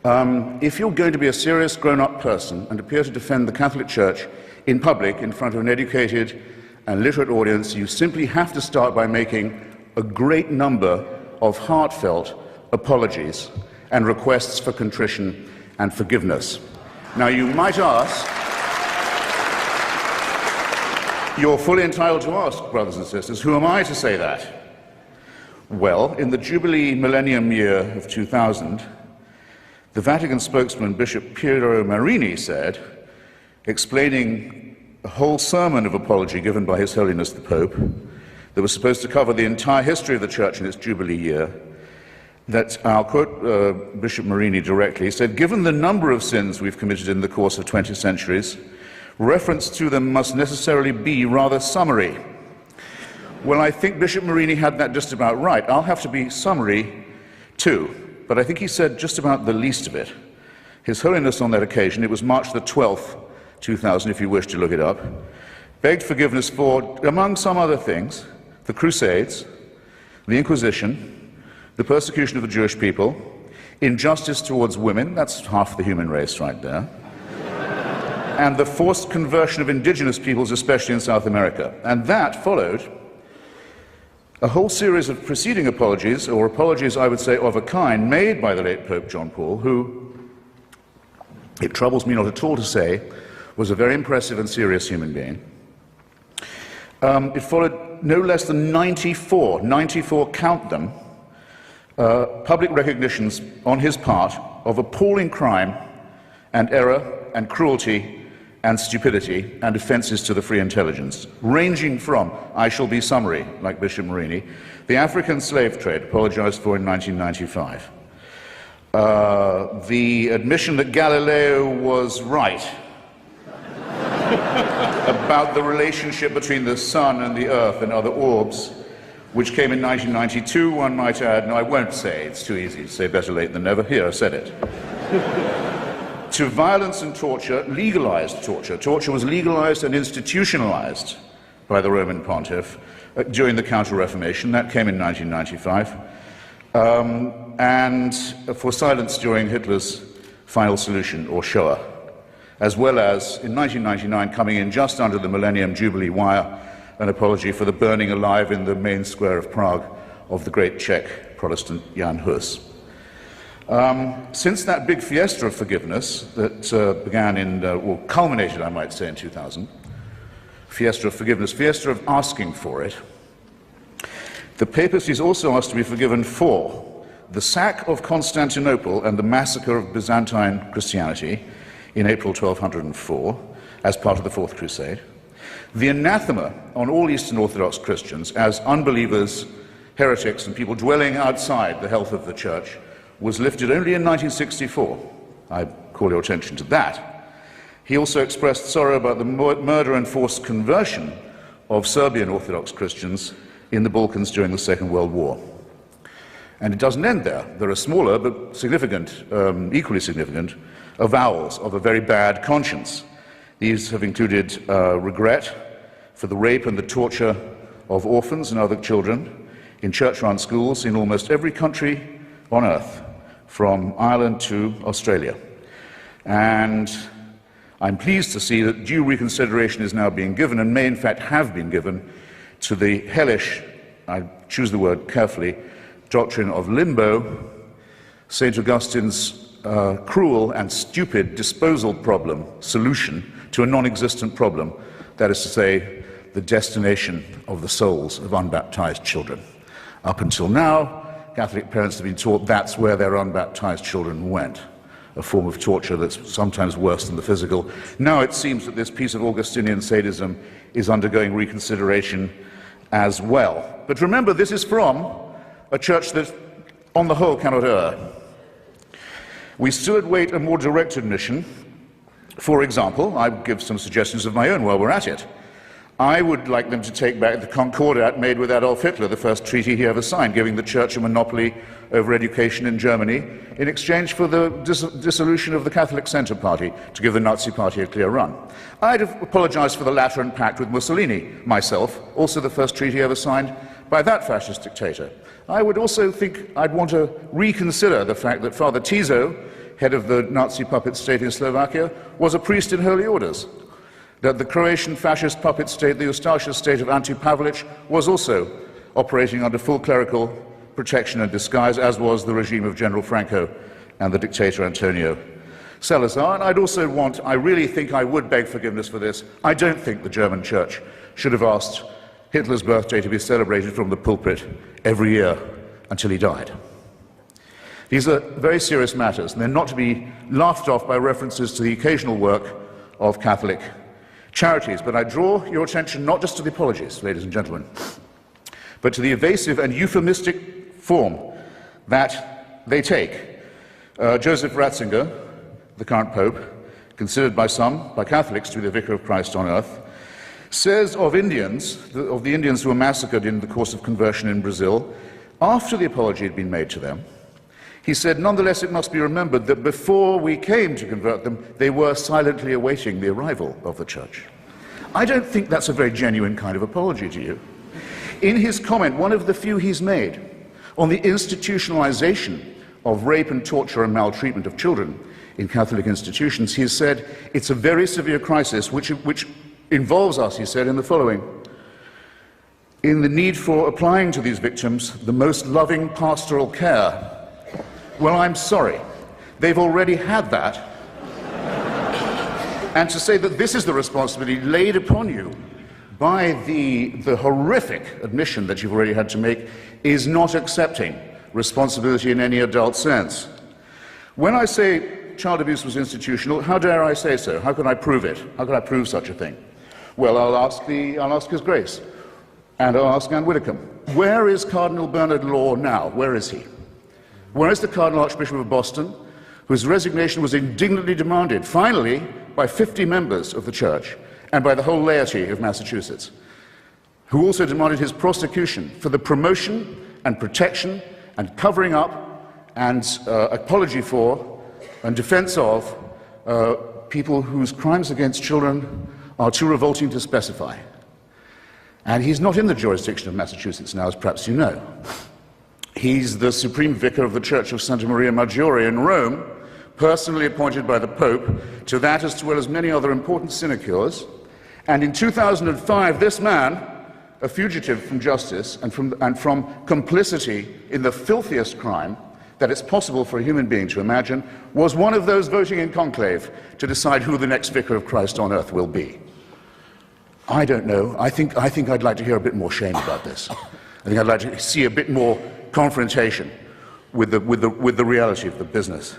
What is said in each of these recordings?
If you're going to be a serious grown-up person and appear to defend the Catholic Church in public in front of an educated and literate audience, you simply have to start by making a great number of heartfelt apologies and requests for contrition and forgiveness. Now, you might ask, you're fully entitled to ask, brothers and sisters, who am I to say that? Well, in the Jubilee Millennium year of 2000, the Vatican spokesman, Bishop Piero Marini, said, explaining a whole sermon of apology given by His Holiness the Pope, that was supposed to cover the entire history of the Church in its Jubilee year, that, I'll quote Bishop Marini directly, said, "Given the number of sins we've committed in the course of 20 centuries, reference to them must necessarily be rather summary." Well, I think Bishop Marini had that just about right. I'll have to be summary too, but I think he said just about the least of it. His Holiness on that occasion, it was March the 12th, 2000, if you wish to look it up, begged forgiveness for, among some other things, the Crusades, the Inquisition, the persecution of the Jewish people, injustice towards women, that's half the human race right there, and the forced conversion of indigenous peoples, especially in South America. And that followed a whole series of preceding apologies, or apologies, I would say, of a kind, made by the late Pope John Paul, who, it troubles me not at all to say, was a very impressive and serious human being. It followed no less than 94, count them, public recognitions on his part of appalling crime and error and cruelty and stupidity and offences to the free intelligence, ranging from, I shall be summary, like Bishop Marini, the African slave trade, apologized for in 1995, the admission that Galileo was right about the relationship between the sun and the earth and other orbs, which came in 1992, one might add. No, I won't say, it's too easy to say, better late than never. Here, I said it. To violence and torture, legalized torture. Torture was legalized and institutionalized by the Roman pontiff during the Counter-Reformation. That came in 1995. And for silence during Hitler's final solution, or Shoah, as well as, in 1999, coming in just under the Millennium Jubilee wire, an apology for the burning alive in the main square of Prague of the great Czech Protestant Jan Hus. Since that big fiesta of forgiveness that began in, or culminated, I might say, in 2000, fiesta of forgiveness, fiesta of asking for it, the papacy is also asked to be forgiven for the sack of Constantinople and the massacre of Byzantine Christianity in April 1204 as part of the Fourth Crusade, the anathema on all Eastern Orthodox Christians as unbelievers, heretics, and people dwelling outside the health of the Church was lifted only in 1964. I call your attention to that. He also expressed sorrow about the murder and forced conversion of Serbian Orthodox Christians in the Balkans during the Second World War. And it doesn't end there. There are smaller but significant, equally significant, avowals of a very bad conscience. These have included regret for the rape and the torture of orphans and other children in church-run schools in almost every country on earth, from Ireland to Australia. And I'm pleased to see that due reconsideration is now being given, and may in fact have been given, to the hellish, I choose the word carefully, doctrine of limbo, St. Augustine's cruel and stupid disposal problem solution to a non-existent problem, that is to say, the destination of the souls of unbaptized children. Up until now, Catholic parents have been taught that's where their unbaptized children went, a form of torture that's sometimes worse than the physical. Now it seems that this piece of Augustinian sadism is undergoing reconsideration as well. But remember, this is from a church that, on the whole, cannot err. We still await a more direct admission. For example, I would give some suggestions of my own while we're at it. I would like them to take back the Concordat made with Adolf Hitler, the first treaty he ever signed, giving the Church a monopoly over education in Germany in exchange for the dissolution of the Catholic Centre Party, to give the Nazi Party a clear run. I'd have apologized for the Lateran Pact with Mussolini, myself, also the first treaty ever signed by that fascist dictator. I would also think I'd want to reconsider the fact that Father Tiso, head of the Nazi puppet state in Slovakia, was a priest in holy orders, that the Croatian fascist puppet state, the Ustaša state of Ante Pavelić, was also operating under full clerical protection and disguise, as was the regime of General Franco and the dictator Antonio Salazar. And I really think I would beg forgiveness for this. I don't think the German church should have asked Hitler's birthday to be celebrated from the pulpit every year until he died. These are very serious matters, and they're not to be laughed off by references to the occasional work of Catholic charities. But I draw your attention not just to the apologies, ladies and gentlemen, but to the evasive and euphemistic form that they take. Joseph Ratzinger, the current Pope, considered by some, by Catholics, to be the Vicar of Christ on earth, says of Indians, of the Indians who were massacred in the course of conversion in Brazil, after the apology had been made to them, he said, nonetheless, it must be remembered that before we came to convert them, they were silently awaiting the arrival of the church. I don't think that's a very genuine kind of apology to you. In his comment, one of the few he's made, on the institutionalization of rape and torture and maltreatment of children in Catholic institutions, he has said, it's a very severe crisis which involves us, he said, in the following: in the need for applying to these victims the most loving pastoral care. Well, I'm sorry, they've already had that. And to say that this is the responsibility laid upon you by the horrific admission that you've already had to make is not accepting responsibility in any adult sense. When I say child abuse was institutional, how dare I say so? How can I prove it? How can I prove such a thing? Well, I'll ask His Grace, and I'll ask Anne Widdecombe. Where is Cardinal Bernard Law now? Where is he? Where is the Cardinal Archbishop of Boston, whose resignation was indignantly demanded, finally, by 50 members of the Church and by the whole laity of Massachusetts, who also demanded his prosecution for the promotion and protection and covering up and apology for and defense of people whose crimes against children are too revolting to specify. And he's not in the jurisdiction of Massachusetts now, as perhaps you know. He's the Supreme Vicar of the Church of Santa Maria Maggiore in Rome, personally appointed by the Pope to that as well as many other important sinecures. And in 2005, this man, a fugitive from justice and from complicity in the filthiest crime that it's possible for a human being to imagine, was one of those voting in conclave to decide who the next Vicar of Christ on earth will be. I don't know. I think I'd like to hear a bit more shame about this. I think I'd like to see a bit more confrontation with the reality of the business.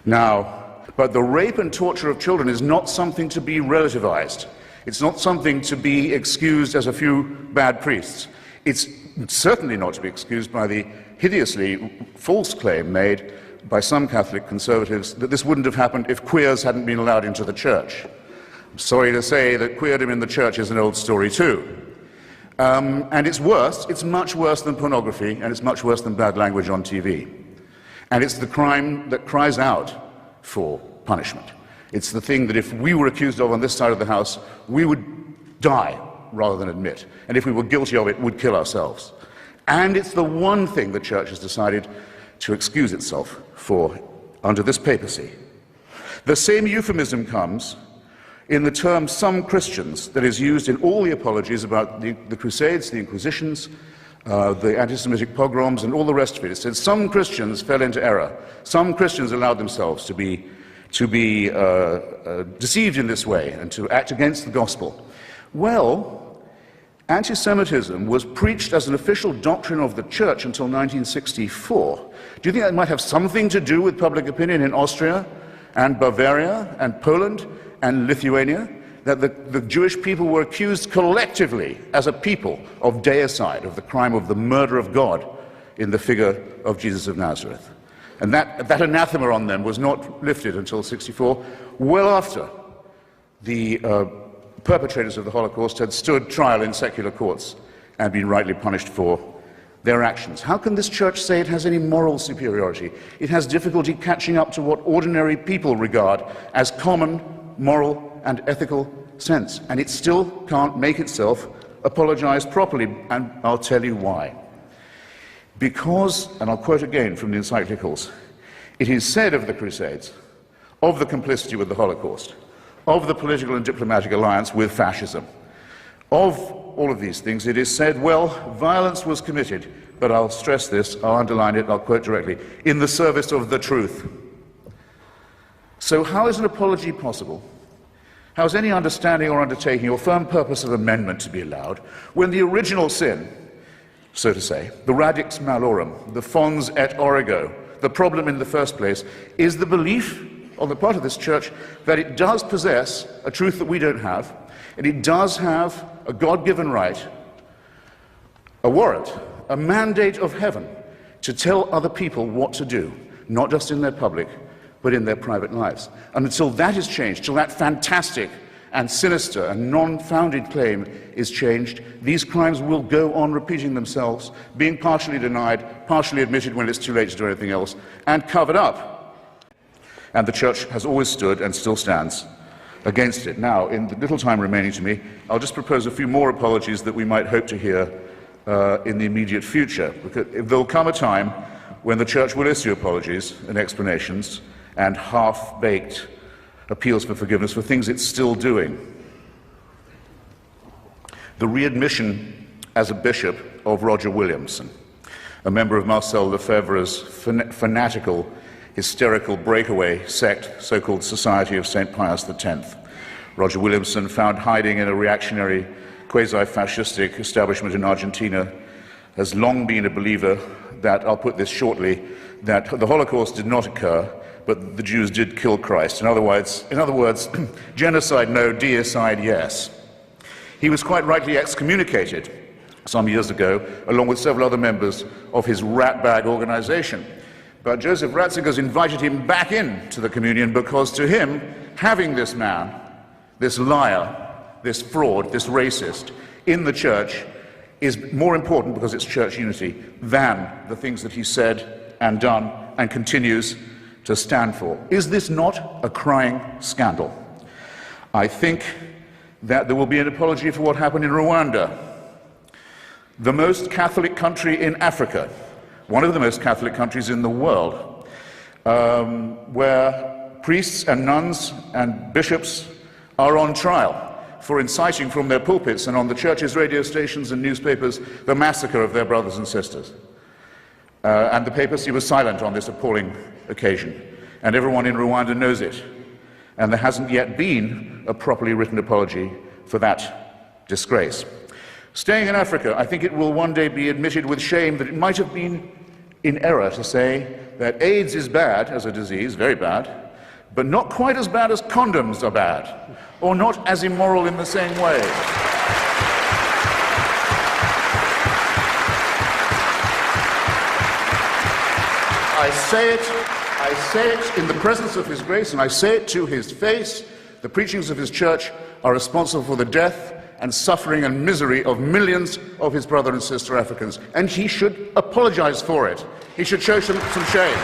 Now, but the rape and torture of children is not something to be relativized. It's not something to be excused as a few bad priests. It's certainly not to be excused by the hideously false claim made by some Catholic conservatives that this wouldn't have happened if queers hadn't been allowed into the church. I'm sorry to say that queerdom in the church is an old story too. And it's worse, it's much worse than pornography, and it's much worse than bad language on TV. And it's the crime that cries out for punishment. It's the thing that if we were accused of on this side of the house, we would die rather than admit. And if we were guilty of it, would kill ourselves. And it's the one thing the Church has decided to excuse itself for under this papacy. The same euphemism comes in the term some Christians that is used in all the apologies about the Crusades, the Inquisitions, the anti-Semitic pogroms, and all the rest of it. It says some Christians fell into error. Some Christians allowed themselves to be deceived in this way and to act against the gospel. Well, anti-Semitism was preached as an official doctrine of the Church until 1964. Do you think that might have something to do with public opinion in Austria and Bavaria and Poland and Lithuania, that the Jewish people were accused collectively as a people of deicide, of the crime of the murder of God in the figure of Jesus of Nazareth? And that anathema on them was not lifted until 64, well after the perpetrators of the Holocaust had stood trial in secular courts and been rightly punished for their actions. How can this Church say it has any moral superiority? It has difficulty catching up to what ordinary people regard as common moral and ethical sense, and it still can't make itself apologize properly, and I'll tell you why. Because, and I'll quote again from the encyclicals, It is said of the Crusades, of the complicity with the Holocaust, of the political and diplomatic alliance with fascism, of all of these things, it is said, well, violence was committed, but I'll stress this, I'll underline it, I'll quote directly, in the service of the truth. So how is an apology possible? How is any understanding or undertaking or firm purpose of amendment to be allowed when the original sin, so to say, the radix malorum, the fons et origo, the problem in the first place, is the belief on the part of this church that it does possess a truth that we don't have, and it does have a God-given right, a warrant, a mandate of heaven to tell other people what to do, not just in their public, but in their private lives. And until that is changed, till that fantastic and sinister and non-founded claim is changed, these crimes will go on repeating themselves, being partially denied, partially admitted when it's too late to do anything else, and covered up. And the church has always stood and still stands against it. Now, in the little time remaining to me, I'll just propose a few more apologies that we might hope to hear in the immediate future, because there'll come a time when the church will issue apologies and explanations and half-baked appeals for forgiveness for things it's still doing. The readmission as a bishop of Roger Williamson, a member of Marcel Lefebvre's fanatical, hysterical breakaway sect, so-called Society of St. Pius X. Roger Williamson, found hiding in a reactionary, quasi-fascistic establishment in Argentina, has long been a believer that, I'll put this shortly, that the Holocaust did not occur, but the Jews did kill Christ. In other words, genocide no, deicide yes. He was quite rightly excommunicated some years ago, along with several other members of his ratbag organization. But Joseph Ratzinger's invited him back into the communion because to him, having this man, this liar, this fraud, this racist in the church is more important because it's church unity than the things that he said and done and continues to stand for. Is this not a crying scandal? I think that there will be an apology for what happened in Rwanda, the most Catholic country in Africa, one of the most Catholic countries in the world, where priests and nuns and bishops are on trial for inciting from their pulpits and on the church's radio stations and newspapers the massacre of their brothers and sisters. And the papacy was silent on this appalling occasion, and everyone in Rwanda knows it. And there hasn't yet been a properly written apology for that disgrace. Staying in Africa, I think it will one day be admitted with shame that it might have been in error to say that AIDS is bad as a disease, very bad, but not quite as bad as condoms are bad, or not as immoral in the same way. I say it in the presence of His grace, and I say it to His face. The preachings of His church are responsible for the death and suffering and misery of millions of His brother and sister Africans, and He should apologize for it. He should show some shame.